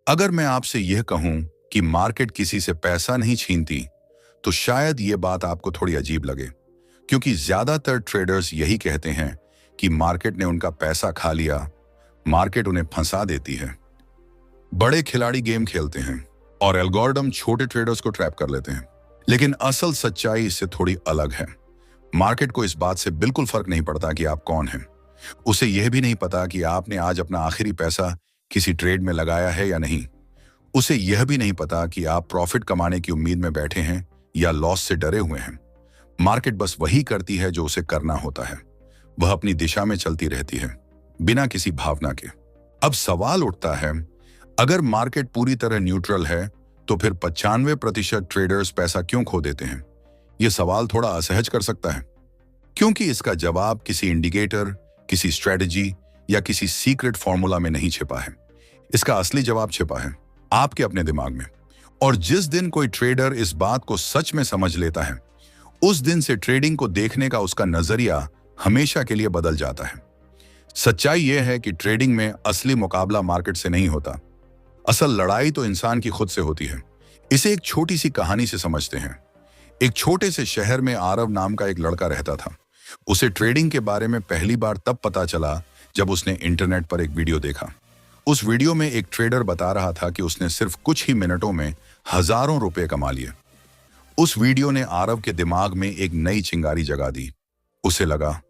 अगर मैं आपसे यह कहूं कि मार्केट किसी से पैसा नहीं छीनती, तो शायद ये बात आपको थोड़ी अजीब लगे, क्योंकि ज्यादातर ट्रेडर्स यही कहते हैं कि मार्केट ने उनका पैसा खा लिया, मार्केट उन्हें फंसा देती है। बड़े खिलाड़ी गेम खेलते हैं और एल्गोरिदम छोटे ट्रेडर्स को ट्रैप कर लेते हैं। लेकिन असल सच्चाई इससे थोड़ी अलग है। मार्केट को इस बात से बिल्कुल फर्क नहीं पड़ता कि आप कौन हैं। उसे यह भी नहीं पता कि आपने आज अपना आखिरी पैसा किसी ट्रेड में लगाया है या नहीं। उसे यह भी नहीं पता कि आप प्रॉफिट कमाने की उम्मीद में बैठे हैं या लॉस से डरे हुए हैं। मार्केट बस वही करती है जो उसे करना होता है। वह अपनी दिशा में चलती रहती है, बिना किसी भावना के। अब सवाल उठता है, अगर मार्केट पूरी तरह न्यूट्रल है, तो फिर 95% ट्रेडर्स पैसा क्यों खो देते हैं? यह सवाल थोड़ा असहज कर सकता है, क्योंकि इसका जवाब किसी इंडिकेटर, किसी स्ट्रेटजी या किसी सीक्रेट फॉर्मूला में नहीं छिपा है। इसका असली जवाब छिपा है आपके अपने दिमाग में। और जिस दिन कोई ट्रेडर इस बात को सच में समझ लेता है, उस दिन से ट्रेडिंग को देखने का उसका नजरिया हमेशा के लिए बदल जाता है। सच्चाई यह है कि ट्रेडिंग में असली मुकाबला मार्केट से नहीं होता। असल लड़ाई तो इंसान की खुद से होती है। इसे एक छोटी सी कहानी से समझते हैं। एक छोटे से शहर में आरव नाम का एक लड़का रहता था। उसे ट्रेडिंग के बारे में पहली बार तब पता चला जब उसने इंटरनेट पर एक वीडियो देखा। उस वीडियो में एक ट्रेडर बता रहा था कि उसने सिर्फ कुछ ही मिनटों में हजारों रुपए कमा लिए। उस वीडियो ने आरव के दिमाग में एक नई चिंगारी जगा दी। उसे लगा,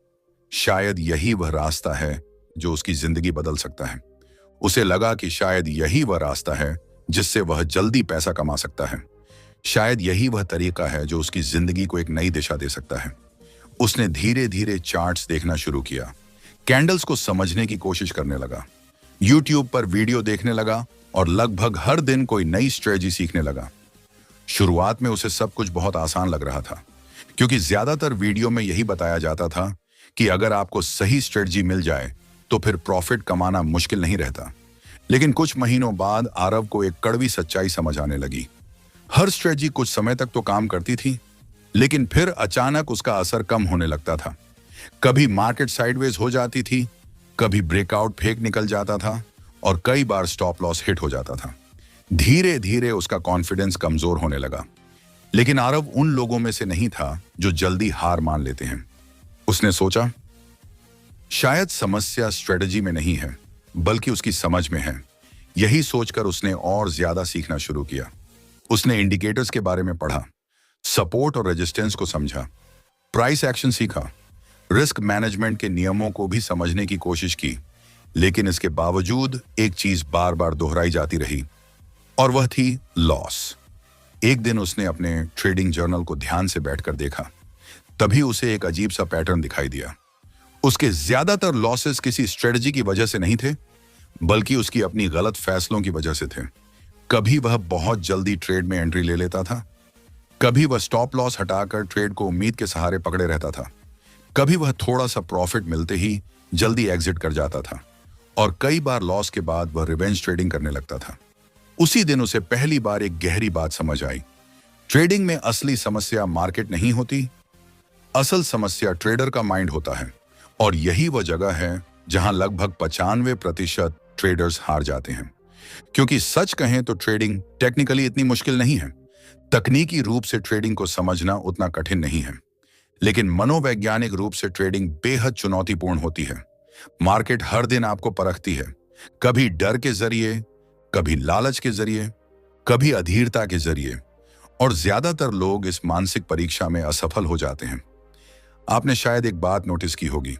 शायद यही वह रास्ता है जो उसकी जिंदगी बदल सकता है। उसे लगा कि शायद यही वह रास्ता है जिससे वह जल्दी पैसा कमा सकता है। शायद यही वह तरीका है जो उसकी जिंदगी को एक नई दिशा दे सकता है। उसने धीरे धीरे चार्ट्स देखना शुरू किया, कैंडल्स को समझने की कोशिश करने लगा, यूट्यूब पर वीडियो देखने लगा और लगभग हर दिन कोई नई स्ट्रेटजी सीखने लगा। शुरुआत में उसे सब कुछ बहुत आसान लग रहा था, क्योंकि ज्यादातर वीडियो में यही बताया जाता था कि अगर आपको सही स्ट्रेटजी मिल जाए तो फिर प्रॉफिट कमाना मुश्किल नहीं रहता। लेकिन कुछ महीनों बाद आरव को एक कड़वी सच्चाई समझ आने लगी। हर स्ट्रेटजी कुछ समय तक तो काम करती थी, लेकिन फिर अचानक उसका असर कम होने लगता था। कभी मार्केट साइडवेज हो जाती थी, कभी ब्रेकआउट फेक निकल जाता था और कई बार स्टॉप लॉस हिट हो जाता था। धीरे धीरे उसका कॉन्फिडेंस कमजोर होने लगा। लेकिन आरव उन लोगों में से नहीं था जो जल्दी हार मान लेते हैं। उसने सोचा, शायद समस्या स्ट्रेटजी में नहीं है, बल्कि उसकी समझ में है। यही सोचकर उसने और ज्यादा सीखना शुरू किया। उसने इंडिकेटर्स के बारे में पढ़ा, सपोर्ट और रेजिस्टेंस को समझा, प्राइस एक्शन सीखा, रिस्क मैनेजमेंट के नियमों को भी समझने की कोशिश की। लेकिन इसके बावजूद एक चीज बार बार दोहराई जाती रही, और वह थी लॉस। एक दिन उसने अपने ट्रेडिंग जर्नल को ध्यान से बैठकर देखा। तभी उसे एक अजीब सा पैटर्न दिखाई दिया। उसके ज्यादातर लॉसेस किसी स्ट्रेटजी की वजह से नहीं थे, बल्कि उसकी अपनी गलत फैसलों की वजह से थे। कभी वह बहुत जल्दी ट्रेड में एंट्री ले लेता था, कभी वह स्टॉप लॉस हटाकर ट्रेड को उम्मीद के सहारे पकड़े रहता था, कभी वह थोड़ा सा प्रॉफिट मिलते ही जल्दी एग्जिट कर जाता था, और कई बार लॉस के बाद वह रिवेंज ट्रेडिंग करने लगता था। उसी दिन उसे पहली बार एक गहरी बात समझ आई। ट्रेडिंग में असली समस्या मार्केट नहीं होती, असल समस्या ट्रेडर का माइंड होता है। और यही वह जगह है जहां लगभग 95% ट्रेडर्स हार जाते हैं। क्योंकि सच कहें तो ट्रेडिंग टेक्निकली इतनी मुश्किल नहीं है। तकनीकी रूप से ट्रेडिंग को समझना उतना कठिन नहीं है, लेकिन मनोवैज्ञानिक रूप से ट्रेडिंग बेहद चुनौतीपूर्ण होती है। मार्केट हर दिन आपको परखती है, कभी डर के जरिए, कभी लालच के जरिए, कभी अधीरता के जरिए, और ज्यादातर लोग इस मानसिक परीक्षा में असफल हो जाते हैं। आपने शायद एक बात नोटिस की होगी,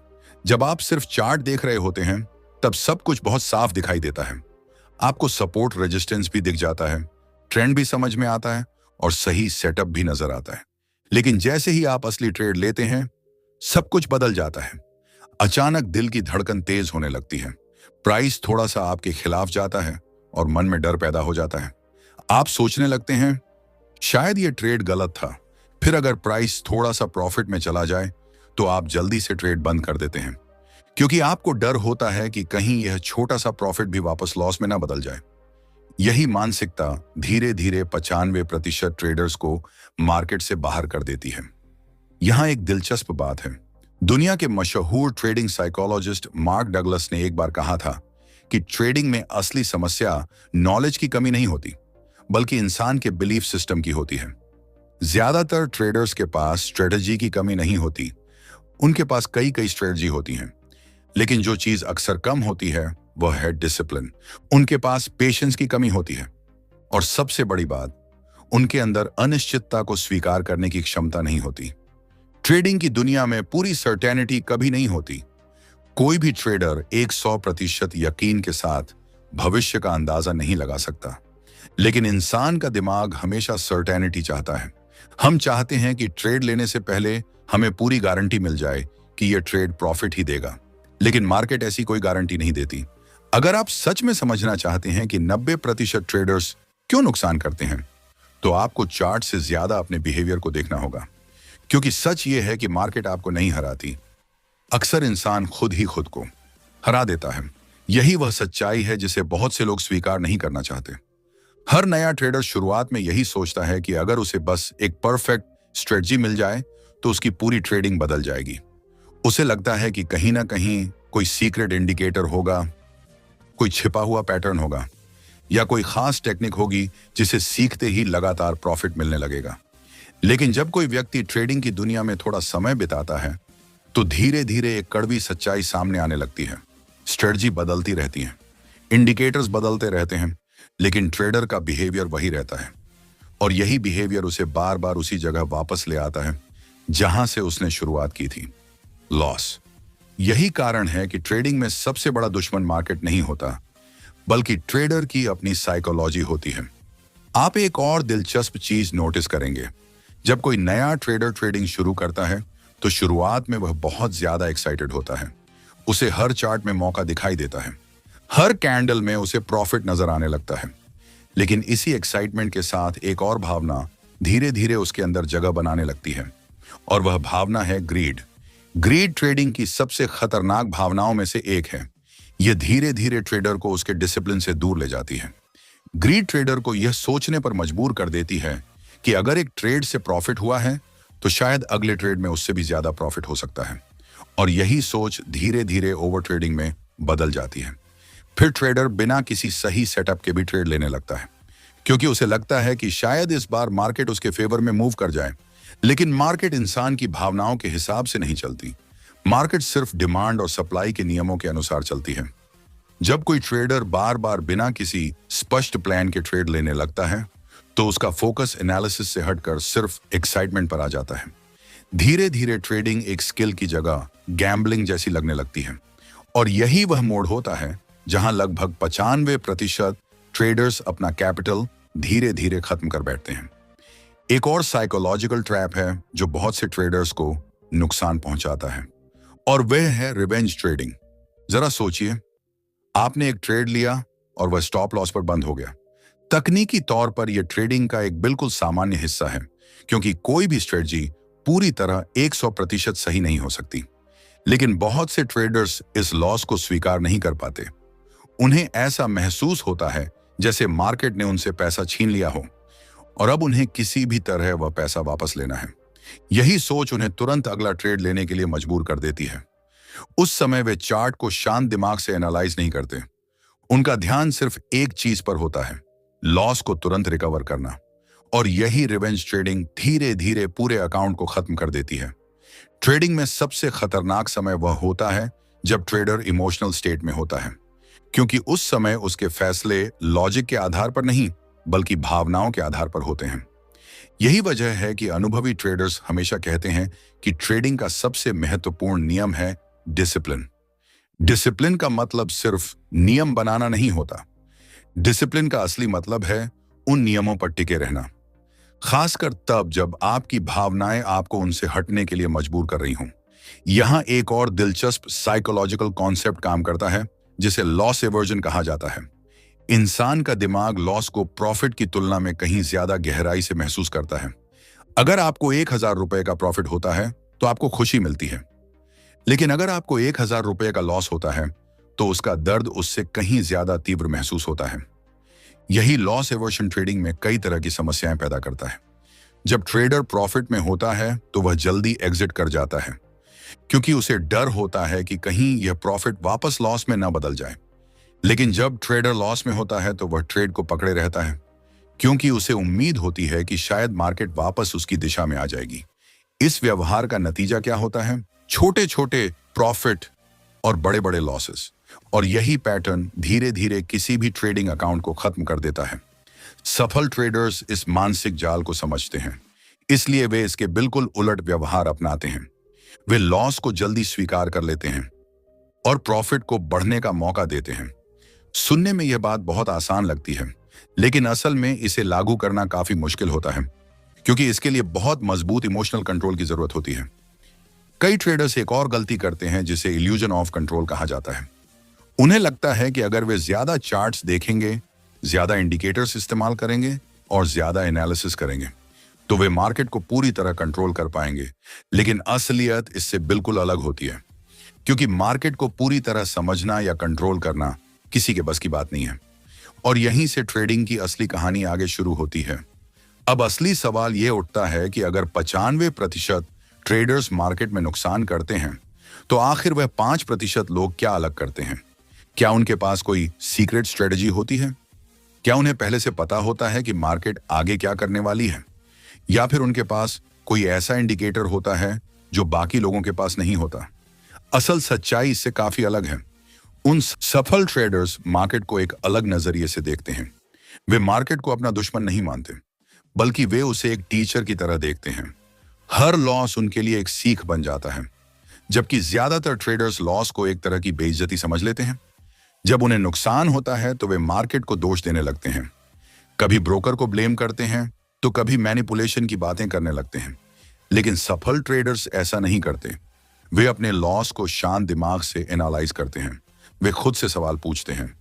जब आप सिर्फ चार्ट देख रहे होते हैं तब सब कुछ बहुत साफ दिखाई देता है। आपको सपोर्ट रेजिस्टेंस भी दिख जाता है, ट्रेंड भी समझ में आता है और सही सेटअप भी नजर आता है। लेकिन जैसे ही आप असली ट्रेड लेते हैं, सब कुछ बदल जाता है। अचानक दिल की धड़कन तेज होने लगती है, प्राइस थोड़ा सा आपके खिलाफ जाता है और मन में डर पैदा हो जाता है। आप सोचने लगते हैं, शायद ये ट्रेड गलत था। फिर अगर प्राइस थोड़ा सा प्रॉफिट में चला जाए तो आप जल्दी से ट्रेड बंद कर देते हैं, क्योंकि आपको डर होता है कि कहीं यह छोटा सा प्रॉफिट भी वापस लॉस में ना बदल जाए। यही मानसिकता धीरे धीरे 95% ट्रेडर्स को मार्केट से बाहर कर देती है। यहां एक दिलचस्प बात है। दुनिया के मशहूर ट्रेडिंग साइकोलॉजिस्ट मार्क डगलस ने एक बार कहा था कि ट्रेडिंग में असली समस्या नॉलेज की कमी नहीं होती, बल्कि इंसान के बिलीफ सिस्टम की होती है। ज्यादातर ट्रेडर्स के पास स्ट्रेटजी की कमी नहीं होती, उनके पास कई कई स्ट्रेटजी होती हैं। लेकिन जो चीज अक्सर कम होती है वह है डिसिप्लिन। उनके पास पेशेंस की कमी होती है, और सबसे बड़ी बात, उनके अंदर अनिश्चितता को स्वीकार करने की क्षमता नहीं होती। ट्रेडिंग की दुनिया में पूरी सर्टेनिटी कभी नहीं होती। कोई भी ट्रेडर 100% यकीन के साथ भविष्य का अंदाजा नहीं लगा सकता। लेकिन इंसान का दिमाग हमेशा सर्टेनिटी चाहता है। हम चाहते हैं कि ट्रेड लेने से पहले हमें पूरी गारंटी मिल जाए कि यह ट्रेड प्रॉफिट ही देगा। लेकिन मार्केट ऐसी कोई गारंटी नहीं देती। अगर आप सच में समझना चाहते हैं कि 90% ट्रेडर्स क्यों नुकसान करते हैं, तो आपको चार्ट से ज्यादा अपने बिहेवियर को देखना होगा। क्योंकि सच यह है कि मार्केट आपको नहीं हराती, अक्सर इंसान खुद ही खुद को हरा देता है। यही वह सच्चाई है जिसे बहुत से लोग स्वीकार नहीं करना चाहते। हर नया ट्रेडर शुरुआत में यही सोचता है कि अगर उसे बस एक परफेक्ट स्ट्रेटजी मिल जाए तो उसकी पूरी ट्रेडिंग बदल जाएगी। उसे लगता है कि कहीं ना कहीं कोई सीक्रेट इंडिकेटर होगा, कोई छिपा हुआ पैटर्न होगा, या कोई खास टेक्निक होगी जिसे सीखते ही लगातार प्रॉफिट मिलने लगेगा। लेकिन जब कोई व्यक्ति ट्रेडिंग की दुनिया में थोड़ा समय बिताता है, तो धीरे धीरे एक कड़वी सच्चाई सामने आने लगती है। स्ट्रेटजी बदलती रहती है, इंडिकेटर्स बदलते रहते हैं, लेकिन ट्रेडर का बिहेवियर वही रहता है। और यही बिहेवियर उसे बार बार उसी जगह वापस ले आता है जहां से उसने शुरुआत की थी, लॉस। यही कारण है कि ट्रेडिंग में सबसे बड़ा दुश्मन मार्केट नहीं होता, बल्कि ट्रेडर की अपनी साइकोलॉजी होती है। आप एक और दिलचस्प चीज नोटिस करेंगे। जब कोई नया ट्रेडर ट्रेडिंग शुरू करता है तो शुरुआत में वह बहुत ज्यादा एक्साइटेड होता है। उसे हर चार्ट में मौका दिखाई देता है, हर कैंडल में उसे प्रॉफिट नजर आने लगता है। लेकिन इसी एक्साइटमेंट के साथ एक और भावना धीरे धीरे उसके अंदर जगह बनाने लगती है, और वह भावना है ग्रीड। ग्रीड ट्रेडिंग की सबसे खतरनाक भावनाओं में से एक है। यह धीरे धीरे ट्रेडर को उसके डिसिप्लिन से दूर ले जाती है। ग्रीड ट्रेडर को यह सोचने पर मजबूर कर देती है कि अगर एक ट्रेड से प्रॉफिट हुआ है तो शायद अगले ट्रेड में उससे भी ज्यादा प्रॉफिट हो सकता है। और यही सोच धीरे धीरे ओवर ट्रेडिंग में बदल जाती है। फिर ट्रेडर बिना किसी सही सेटअप के भी ट्रेड लेने लगता है, क्योंकि उसे लगता है कि शायद इस बार मार्केट उसके फेवर में मूव कर जाए। लेकिन मार्केट इंसान की भावनाओं के हिसाब से नहीं चलती। मार्केट सिर्फ डिमांड और सप्लाई के नियमों के अनुसार चलती है। जब कोई ट्रेडर बार बार बिना किसी स्पष्ट प्लान के ट्रेड लेने लगता है, तो उसका फोकस एनालिसिस से हटकर सिर्फ एक्साइटमेंट पर आ जाता है। धीरे धीरे ट्रेडिंग एक स्किल की जगह गैम्बलिंग जैसी लगने लगती है। और यही वह मोड़ होता है जहां लगभग 95% ट्रेडर्स अपना कैपिटल धीरे धीरे खत्म कर बैठते हैं। एक और साइकोलॉजिकल ट्रैप है जो बहुत से ट्रेडर्स को नुकसान पहुंचाता है, और वह है रिवेंज ट्रेडिंग। जरा सोचिए, आपने एक ट्रेड लिया और वह स्टॉप लॉस पर बंद हो गया। तकनीकी तौर पर यह ट्रेडिंग का एक बिल्कुल सामान्य हिस्सा है, क्योंकि कोई भी स्ट्रेटजी पूरी तरह 100% सही नहीं हो सकती। लेकिन बहुत से ट्रेडर्स इस लॉस को स्वीकार नहीं कर पाते। उन्हें ऐसा महसूस होता है जैसे मार्केट ने उनसे पैसा छीन लिया हो, और अब उन्हें किसी भी तरह वह पैसा वापस लेना है। यही सोच उन्हें तुरंत अगला ट्रेड लेने के लिए मजबूर कर देती है। उस समय वे चार्ट को शांत दिमाग से एनालाइज नहीं करते। उनका ध्यान सिर्फ एक चीज पर होता है, लॉस को तुरंत रिकवर करना। और यही रिवेंज ट्रेडिंग धीरे धीरे पूरे अकाउंट को खत्म कर देती है। ट्रेडिंग में सबसे खतरनाक समय वह होता है जब ट्रेडर इमोशनल स्टेट में होता है, क्योंकि उस समय उसके फैसले लॉजिक के आधार पर नहीं, बल्कि भावनाओं के आधार पर होते हैं। यही वजह है कि अनुभवी ट्रेडर्स हमेशा कहते हैं कि ट्रेडिंग का सबसे महत्वपूर्ण नियम है डिसिप्लिन। डिसिप्लिन का मतलब सिर्फ नियम बनाना नहीं होता। डिसिप्लिन का असली मतलब है उन नियमों पर टिके रहना, खासकर तब जब आपकी भावनाएं आपको उनसे हटने के लिए मजबूर कर रही हों। यहां एक और दिलचस्प साइकोलॉजिकल कॉन्सेप्ट काम करता है जिसे लॉस एवर्जन कहा जाता है। इंसान का दिमाग लॉस को प्रॉफिट की तुलना में कहीं ज्यादा गहराई से महसूस करता है। अगर आपको 1000 रुपए का प्रॉफिट होता है तो आपको खुशी मिलती है, लेकिन अगर आपको 1000 रुपए का लॉस होता है तो उसका दर्द उससे कहीं ज्यादा तीव्र महसूस होता है। यही लॉस एवर्जन ट्रेडिंग में कई तरह की समस्याएं पैदा करता है। जब ट्रेडर प्रॉफिट में होता है तो वह जल्दी एग्जिट कर जाता है, क्योंकि उसे डर होता है कि कहीं यह प्रॉफिट वापस लॉस में न बदल जाए। लेकिन जब ट्रेडर लॉस में होता है तो वह ट्रेड को पकड़े रहता है, क्योंकि उसे उम्मीद होती है कि शायद मार्केट वापस उसकी दिशा में आ जाएगी। इस व्यवहार का नतीजा क्या होता है? छोटे छोटे प्रॉफिट और बड़े बड़े लॉसेस। और यही पैटर्न धीरे धीरे किसी भी ट्रेडिंग अकाउंट को खत्म कर देता है। सफल ट्रेडर्स इस मानसिक जाल को समझते हैं, इसलिए वे इसके बिल्कुल उलट व्यवहार अपनाते हैं। वे लॉस को जल्दी स्वीकार कर लेते हैं और प्रॉफिट को बढ़ने का मौका देते हैं। सुनने में यह बात बहुत आसान लगती है, लेकिन असल में इसे लागू करना काफी मुश्किल होता है, क्योंकि इसके लिए बहुत मजबूत इमोशनल कंट्रोल की जरूरत होती है। कई ट्रेडर्स एक और गलती करते हैं जिसे इल्यूजन ऑफ कंट्रोल कहा जाता है। उन्हें लगता है कि अगर वे ज्यादा चार्ट्स देखेंगे, ज्यादा इंडिकेटर्स इस्तेमाल करेंगे और ज्यादा एनालिसिस करेंगे तो वे मार्केट को पूरी तरह कंट्रोल कर पाएंगे। लेकिन असलियत इससे बिल्कुल अलग होती है, क्योंकि मार्केट को पूरी तरह समझना या कंट्रोल करना किसी के बस की बात नहीं है। और यहीं से ट्रेडिंग की असली कहानी आगे शुरू होती है। अब असली सवाल यह उठता है कि अगर 95% ट्रेडर्स मार्केट में नुकसान करते हैं तो आखिर वह 5% लोग क्या अलग करते हैं? क्या उनके पास कोई सीक्रेट स्ट्रेटजी होती है? क्या उन्हें पहले से पता होता है कि मार्केट आगे क्या करने वाली है? या फिर उनके पास कोई ऐसा इंडिकेटर होता है जो बाकी लोगों के पास नहीं होता? असल सच्चाई इससे काफी अलग है। उन सफल ट्रेडर्स मार्केट को एक अलग नजरिए से देखते हैं। वे मार्केट को अपना दुश्मन नहीं मानते, बल्कि वे उसे एक टीचर की तरह देखते हैं। हर लॉस उनके लिए एक सीख बन जाता है, जबकि ज्यादातर ट्रेडर्स लॉस को एक तरह की बेइज्जती समझ लेते हैं। जब उन्हें नुकसान होता है तो वे मार्केट को दोष देने लगते हैं, कभी ब्रोकर को ब्लेम करते हैं तो कभी मैनिपुलेशन की बातें करने लगते हैं। लेकिन सफल ट्रेडर्स ऐसा नहीं करते। वे अपने लॉस को शांत दिमाग से एनालाइज करते हैं। वे खुद से सवाल पूछते हैं,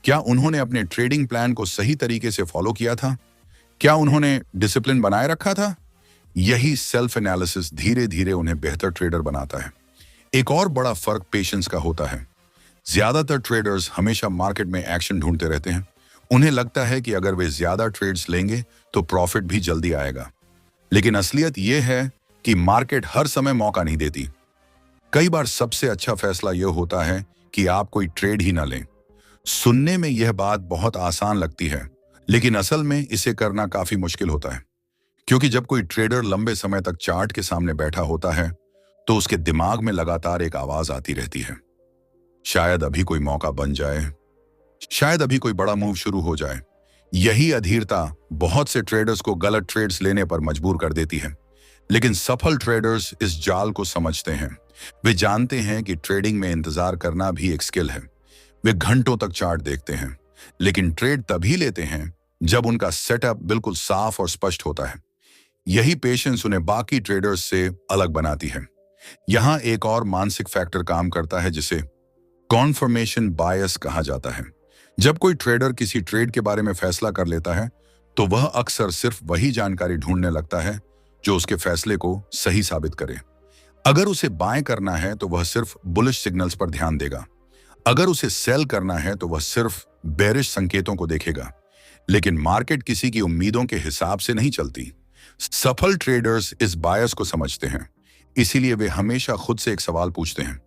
क्या उन्होंने अपने ट्रेडिंग प्लान को सही तरीके से फॉलो किया था? क्या उन्होंने डिसिप्लिन बनाए रखा था? यही सेल्फ एनालिसिस धीरे धीरे उन्हें बेहतर ट्रेडर बनाता है। एक और बड़ा फर्क पेशेंस का होता है। ज्यादातर ट्रेडर्स हमेशा मार्केट में एक्शन ढूंढते रहते हैं। उन्हें लगता है कि अगर वे ज्यादा ट्रेड्स लेंगे तो प्रॉफिट भी जल्दी आएगा। लेकिन असलियत यह है कि मार्केट हर समय मौका नहीं देती। कई बार सबसे अच्छा फैसला यह होता है कि आप कोई ट्रेड ही ना लें। सुनने में यह बात बहुत आसान लगती है, लेकिन असल में इसे करना काफी मुश्किल होता है, क्योंकि जब कोई ट्रेडर लंबे समय तक चार्ट के सामने बैठा होता है तो उसके दिमाग में लगातार एक आवाज आती रहती है, शायद अभी कोई मौका बन जाए, शायद अभी कोई बड़ा मूव शुरू हो जाए। यही अधीरता बहुत से ट्रेडर्स को गलत ट्रेड्स लेने पर मजबूर कर देती है। लेकिन सफल ट्रेडर्स इस जाल को समझते हैं। वे जानते हैं कि ट्रेडिंग में इंतजार करना भी एक स्किल है। वे घंटों तक चार्ट देखते हैं, लेकिन ट्रेड तभी लेते हैं जब उनका सेटअप बिल्कुल साफ और स्पष्ट होता है। यही पेशेंस उन्हें बाकी ट्रेडर्स से अलग बनाती है। यहां एक और मानसिक फैक्टर काम करता है जिसे कॉन्फर्मेशन बायस कहा जाता है। जब कोई ट्रेडर किसी ट्रेड के बारे में फैसला कर लेता है तो वह अक्सर सिर्फ वही जानकारी ढूंढने लगता है जो उसके फैसले को सही साबित करे। अगर उसे बाय करना है तो वह सिर्फ बुलिश सिग्नल्स पर ध्यान देगा। अगर उसे सेल करना है तो वह सिर्फ बेरिश संकेतों को देखेगा। लेकिन मार्केट किसी की उम्मीदों के हिसाब से नहीं चलती। सफल ट्रेडर्स इस बायस को समझते हैं, इसीलिए वे हमेशा खुद से एक सवाल पूछते हैं,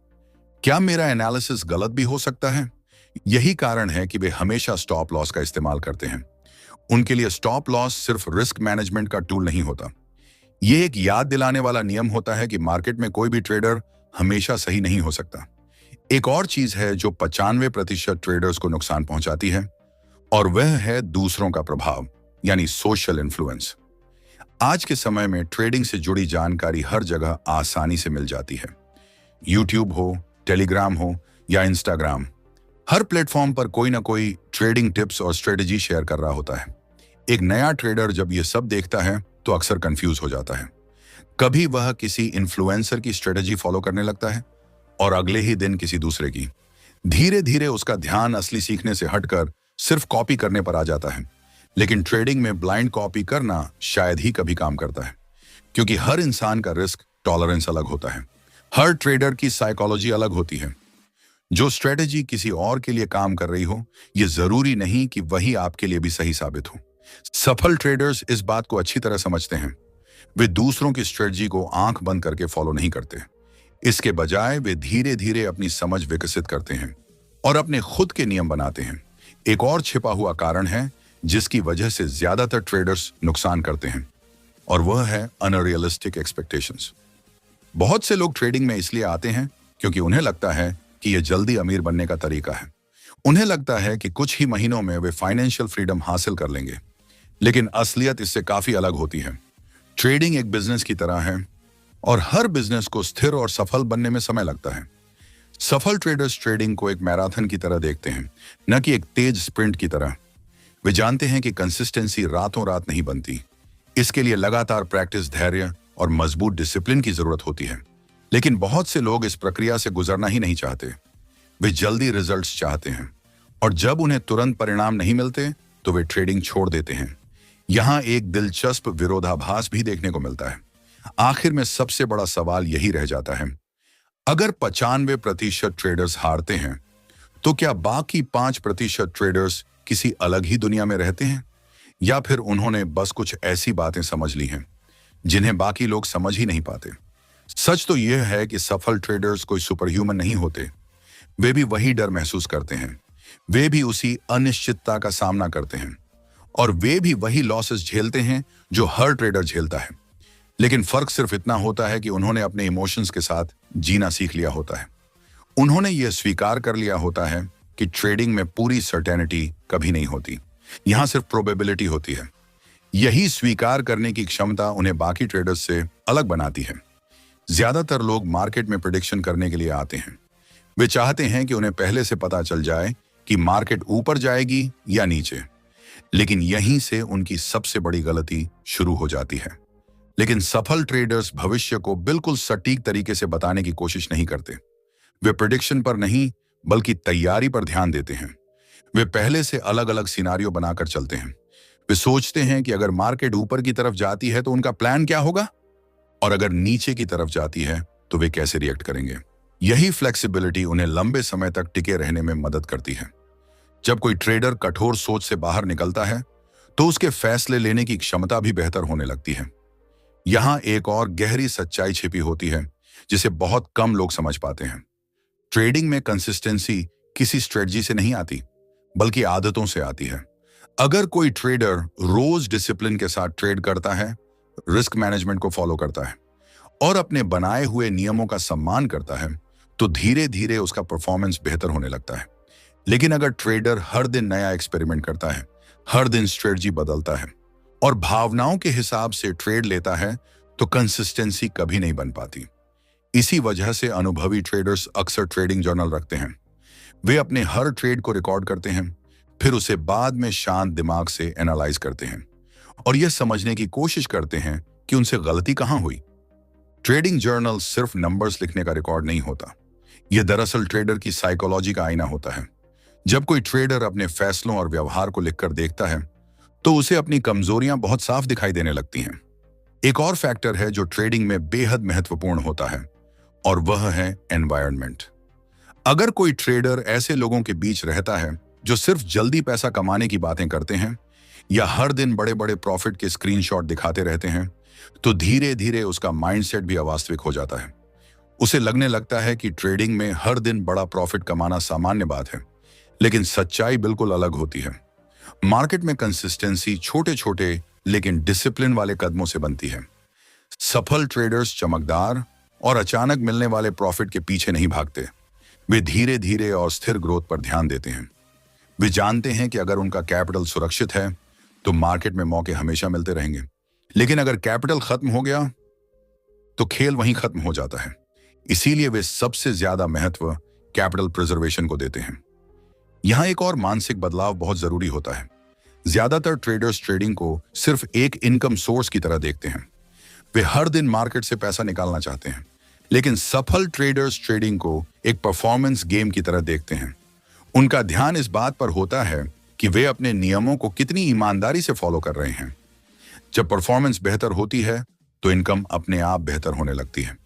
क्या मेरा एनालिसिस गलत भी हो सकता है? यही कारण है कि वे हमेशा स्टॉप लॉस का इस्तेमाल करते हैं। उनके लिए स्टॉप लॉस सिर्फ रिस्क मैनेजमेंट का टूल नहीं होता, यह एक याद दिलाने वाला नियम होता है कि मार्केट में कोई भी ट्रेडर हमेशा सही नहीं हो सकता। एक और चीज है जो 95% ट्रेडर्स को नुकसान पहुंचाती है, और वह है दूसरों का प्रभाव, यानी सोशल इन्फ्लुएंस। आज के समय में ट्रेडिंग से जुड़ी जानकारी हर जगह आसानी से मिल जाती है। यूट्यूब हो, टेलीग्राम हो या इंस्टाग्राम, हर प्लेटफॉर्म पर कोई ना कोई ट्रेडिंग टिप्स और स्ट्रेटजी शेयर कर रहा होता है। एक नया ट्रेडर जब यह सब देखता है तो अक्सर कंफ्यूज हो जाता है। कभी वह किसी इन्फ्लुएंसर की स्ट्रेटजी फॉलो करने लगता है और अगले ही दिन किसी दूसरे की। धीरे धीरे उसका ध्यान असली सीखने से हटकर सिर्फ कॉपी करने पर आ जाता है। लेकिन ट्रेडिंग में ब्लाइंड कॉपी करना शायद ही कभी काम करता है, क्योंकि हर इंसान का रिस्क टॉलरेंस अलग होता है। हर ट्रेडर की साइकोलॉजी अलग होती है। जो स्ट्रेटजी किसी और के लिए काम कर रही हो, यह जरूरी नहीं कि वही आपके लिए भी सही साबित हो। सफल ट्रेडर्स इस बात को अच्छी तरह समझते हैं। वे दूसरों की स्ट्रेटजी को आंख बंद करके फॉलो नहीं करते। इसके बजाय वे धीरे धीरे अपनी समझ विकसित करते हैं। और अपने खुद के नियम बनाते हैं। एक और छिपा हुआ कारण है जिसकी वजह से ज्यादातर ट्रेडर्स नुकसान करते हैं, और वह है अनरियलिस्टिक एक्सपेक्टेशंस। बहुत से लोग ट्रेडिंग में इसलिए आते हैं क्योंकि उन्हें लगता है कि यह जल्दी अमीर बनने का तरीका है। उन्हें लगता है कि कुछ ही महीनों में वे फाइनेंशियल फ्रीडम हासिल कर लेंगे, लेकिन असलियत इससे काफी अलग होती है। ट्रेडिंग एक बिजनेस की तरह है, और हर बिजनेस को स्थिर और सफल बनने में समय लगता है। सफल ट्रेडर्स ट्रेडिंग को एक मैराथन की तरह देखते हैं, न कि एक तेज स्प्रिंट की तरह। वे जानते हैं कि कंसिस्टेंसी रातों रात नहीं बनती। इसके लिए लगातार प्रैक्टिस, धैर्य और मजबूत डिसिप्लिन की जरूरत होती है। लेकिन बहुत से लोग इस प्रक्रिया से गुजरना ही नहीं चाहते। वे जल्दी रिजल्ट्स चाहते हैं, और जब उन्हें तुरंत परिणाम नहीं मिलते तो वे ट्रेडिंग छोड़ देते हैं। यहाँ एक दिलचस्प विरोधाभास भी देखने को मिलता है। आखिर में सबसे बड़ा सवाल यही रह जाता है, अगर 95% ट्रेडर्स हारते हैं, तो क्या बाकी 5% ट्रेडर्स किसी अलग ही दुनिया में रहते हैं, या फिर उन्होंने बस कुछ ऐसी बातें समझ ली हैं जिन्हें बाकी लोग समझ ही नहीं पाते। सच तो यह है कि सफल ट्रेडर्स कोई सुपर ह्यूमन नहीं होते। वे भी वही डर महसूस करते हैं, वे भी उसी अनिश्चितता का सामना करते हैं, और वे भी वही लॉसेस झेलते हैं जो हर ट्रेडर झेलता है। लेकिन फर्क सिर्फ इतना होता है कि उन्होंने अपने इमोशंस के साथ जीना सीख लिया होता है। उन्होंने यह स्वीकार कर लिया होता है कि ट्रेडिंग में पूरी सर्टेनिटी कभी नहीं होती, यहां सिर्फ प्रोबेबिलिटी होती है। यही स्वीकार करने की क्षमता उन्हें बाकी ट्रेडर्स से अलग बनाती है। ज्यादातर लोग मार्केट में प्रेडिक्शन करने के लिए आते हैं। वे चाहते हैं कि उन्हें पहले से पता चल जाए कि मार्केट ऊपर जाएगी या नीचे। लेकिन यहीं से उनकी सबसे बड़ी गलती शुरू हो जाती है। लेकिन सफल ट्रेडर्स भविष्य को बिल्कुल सटीक तरीके से बताने की कोशिश नहीं करते। वे प्रेडिक्शन पर नहीं, बल्कि तैयारी पर ध्यान देते हैं। वे पहले से अलग अलग सिनारियो बनाकर चलते हैं। वे सोचते हैं कि अगर मार्केट ऊपर की तरफ जाती है तो उनका प्लान क्या होगा, और अगर नीचे की तरफ जाती है तो वे कैसे रिएक्ट करेंगे। यही फ्लेक्सिबिलिटी उन्हें लंबे समय तक टिके रहने में मदद करती है। जब कोई ट्रेडर कठोर सोच से बाहर निकलता है तो उसके फैसले लेने की क्षमता भी बेहतर होने लगती है। यहां एक और गहरी सच्चाई छिपी होती है जिसे बहुत कम लोग समझ पाते हैं। ट्रेडिंग में कंसिस्टेंसी किसी स्ट्रेटजी से नहीं आती, बल्कि आदतों से आती है। अगर कोई ट्रेडर रोज डिसिप्लिन के साथ ट्रेड करता है, रिस्क मैनेजमेंट को फॉलो करता है और अपने बनाए हुए नियमों का सम्मान करता है, तो धीरे धीरे उसका परफॉर्मेंस बेहतर होने लगता है। लेकिन अगर ट्रेडर हर दिन नया एक्सपेरिमेंट करता है, हर दिन स्ट्रेटजी बदलता है और भावनाओं के हिसाब से ट्रेड लेता है, तो कंसिस्टेंसी कभी नहीं बन पाती। इसी वजह से अनुभवी ट्रेडर्स अक्सर ट्रेडिंग जर्नल रखते हैं। वे अपने हर ट्रेड को रिकॉर्ड करते हैं, फिर उसे बाद में शांत दिमाग से एनालाइज करते हैं और यह समझने की कोशिश करते हैं कि उनसे गलती कहां हुई। ट्रेडिंग जर्नल सिर्फ नंबर्स लिखने का रिकॉर्ड नहीं होता, यह दरअसल ट्रेडर की साइकोलॉजी का आईना होता है। जब कोई ट्रेडर अपने फैसलों और व्यवहार को लिखकर देखता है, तो उसे अपनी कमजोरियां बहुत साफ दिखाई देने लगती हैं। एक और फैक्टर है जो ट्रेडिंग में बेहद महत्वपूर्ण होता है, और वह है एनवायरनमेंट। अगर कोई ट्रेडर ऐसे लोगों के बीच रहता है जो सिर्फ जल्दी पैसा कमाने की बातें करते हैं या हर दिन बड़े बड़े प्रॉफिट के स्क्रीनशॉट दिखाते रहते हैं, तो धीरे धीरे उसका माइंडसेट भी अवास्तविक हो जाता है। उसे लगने लगता है कि ट्रेडिंग में हर दिन बड़ा प्रॉफिट कमाना सामान्य बात है, लेकिन सच्चाई बिल्कुल अलग होती है। मार्केट में कंसिस्टेंसी छोटे छोटे लेकिन डिसिप्लिन वाले कदमों से बनती है। सफल ट्रेडर्स चमकदार और अचानक मिलने वाले प्रॉफिट के पीछे नहीं भागते। वे धीरे धीरे और स्थिर ग्रोथ पर ध्यान देते हैं। वे जानते हैं कि अगर उनका कैपिटल सुरक्षित है तो मार्केट में मौके हमेशा मिलते रहेंगे, लेकिन अगर कैपिटल खत्म हो गया तो खेल वहीं खत्म हो जाता है। इसीलिए वे सबसे ज्यादा महत्व कैपिटल प्रिजर्वेशन को देते हैं। यहां एक और मानसिक बदलाव बहुत जरूरी होता है। ज्यादातर ट्रेडर्स ट्रेडिंग को सिर्फ एक इनकम सोर्स की तरह देखते हैं। वे हर दिन मार्केट से पैसा निकालना चाहते हैं, लेकिन सफल ट्रेडर्स ट्रेडिंग को एक परफॉर्मेंस गेम की तरह देखते हैं। उनका ध्यान इस बात पर होता है कि वे अपने नियमों को कितनी ईमानदारी से फॉलो कर रहे हैं। जब परफॉर्मेंस बेहतर होती है तो इनकम अपने आप बेहतर होने लगती है।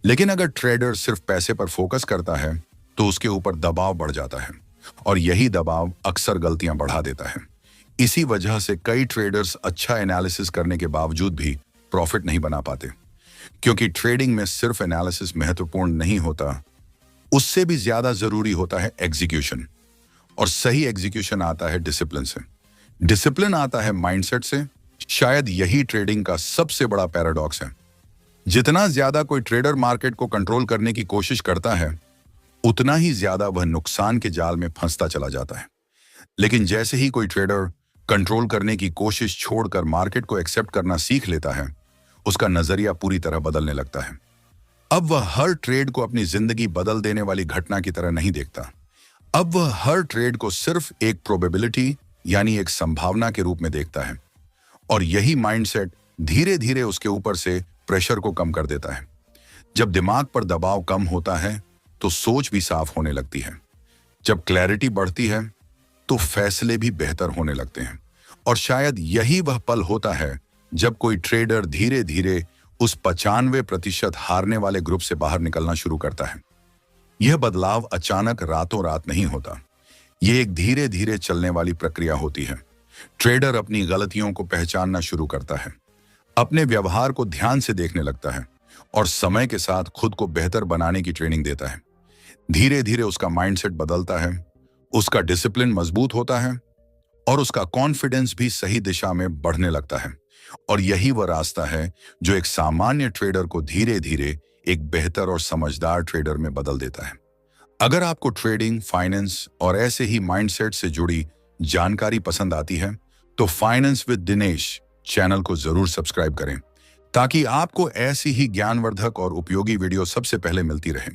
लेकिन अगर ट्रेडर सिर्फ पैसे पर फोकस करता है तो उसके ऊपर दबाव बढ़ जाता है, और यही दबाव अक्सर गलतियां बढ़ा देता है। इसी वजह से कई ट्रेडर्स अच्छा एनालिसिस करने के बावजूद भी प्रॉफिट नहीं बना पाते, क्योंकि ट्रेडिंग में सिर्फ एनालिसिस महत्वपूर्ण नहीं होता, उससे भी ज्यादा जरूरी होता है एग्जीक्यूशन। और सही एग्जीक्यूशन आता है डिसिप्लिन से। डिसिप्लिन आता है माइंडसेट से। शायद यही ट्रेडिंग का सबसे बड़ा पैराडॉक्स है। जितना ज्यादा कोई ट्रेडर मार्केट को कंट्रोल करने की कोशिश करता है, उतना ही ज्यादा वह नुकसान के जाल में फंसता चला जाता है। लेकिन जैसे ही कोई ट्रेडर कंट्रोल करने की कोशिश छोड़कर मार्केट को एक्सेप्ट करना सीख लेता है, उसका नजरिया पूरी तरह बदलने लगता है। अब वह हर ट्रेड को अपनी जिंदगी बदल देने वाली घटना की तरह नहीं देखता। अब वह हर ट्रेड को सिर्फ एक प्रोबेबिलिटी यानी एक संभावना के रूप में देखता है। और यही माइंडसेट धीरे धीरे उसके ऊपर से प्रेशर को कम कर देता है। जब दिमाग पर दबाव कम होता है तो सोच भी साफ होने लगती है। जब क्लैरिटी बढ़ती है तो फैसले भी बेहतर होने लगते हैं। और शायद यही वह पल होता है जब कोई ट्रेडर धीरे धीरे उस 95% हारने वाले ग्रुप से बाहर निकलना शुरू करता है। यह बदलाव अचानक रातों रात नहीं होता। यह एक धीरे धीरे चलने वाली प्रक्रिया होती है। ट्रेडर अपनी गलतियों को पहचानना शुरू करता है, अपने व्यवहार को ध्यान से देखने लगता है और समय के साथ खुद को बेहतर बनाने की ट्रेनिंग देता है। धीरे धीरे उसका माइंडसेट बदलता है, उसका डिसिप्लिन मजबूत होता है और उसका कॉन्फिडेंस भी सही दिशा में बढ़ने लगता है। और यही वह रास्ता है जो एक सामान्य ट्रेडर को धीरे धीरे एक बेहतर और समझदार ट्रेडर में बदल देता है। अगर आपको ट्रेडिंग, फाइनेंस और ऐसे ही माइंडसेट से जुड़ी जानकारी पसंद आती है तो फाइनेंस विद दिनेश चैनल को जरूर सब्सक्राइब करें ताकि आपको ऐसी ही ज्ञानवर्धक और उपयोगी वीडियो सबसे पहले मिलती रहे।